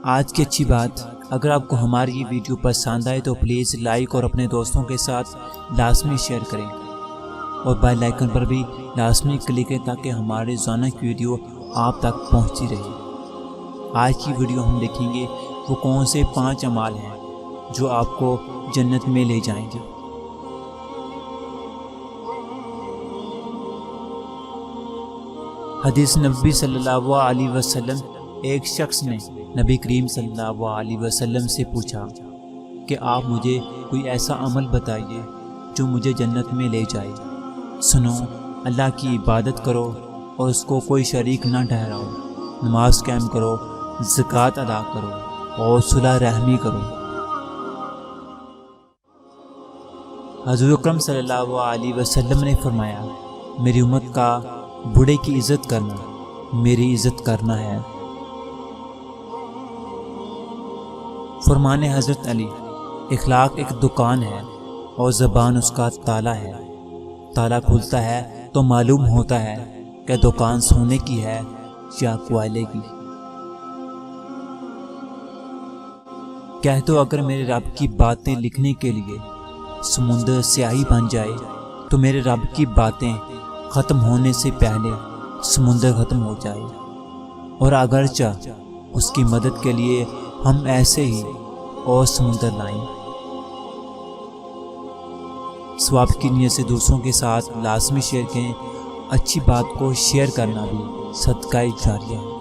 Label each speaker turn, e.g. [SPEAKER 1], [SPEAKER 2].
[SPEAKER 1] آج کی اچھی بات، اگر آپ کو ہماری یہ ویڈیو پسند آئے تو پلیز لائک اور اپنے دوستوں کے ساتھ لازمی شیئر کریں اور بیل آئیکن پر بھی لازمی کلک کریں تاکہ ہمارے روزانہ کی ویڈیو آپ تک پہنچتی رہے۔ آج کی ویڈیو ہم دیکھیں گے وہ کون سے 5 اعمال ہیں جو آپ کو جنت میں لے جائیں گے۔ حدیث نبی صلی اللہ علیہ وسلم، ایک شخص نے نبی کریم صلی اللہ علیہ وسلم سے پوچھا کہ آپ مجھے کوئی ایسا عمل بتائیے جو مجھے جنت میں لے جائے۔ سنو، اللہ کی عبادت کرو اور اس کو کوئی شریک نہ ٹھہراؤ، نماز قائم کرو، زکوٰۃ ادا کرو اور صلح رحمی کرو۔ حضور اکرم صلی اللہ علیہ وسلم نے فرمایا، میری امت کا بوڑھے کی عزت کرنا میری عزت کرنا ہے۔ فرمان حضرت علی، اخلاق ایک دکان ہے اور زبان اس کا تالا ہے۔ تالا کھلتا ہے تو معلوم ہوتا ہے کہ دکان سونے کی ہے یا کوئلے کی۔ کہہ دو، اگر میرے رب کی باتیں لکھنے کے لیے سمندر سیاہی بن جائے تو میرے رب کی باتیں ختم ہونے سے پہلے سمندر ختم ہو جائے، اور اگرچہ اس کی مدد کے لیے ہم ایسے ہی اور سمندر لائیں۔ ثواب کی نیت سے دوسروں کے ساتھ لازمی شیئر کریں۔ اچھی بات کو شیئر کرنا بھی صدقہ جاریہ ہے۔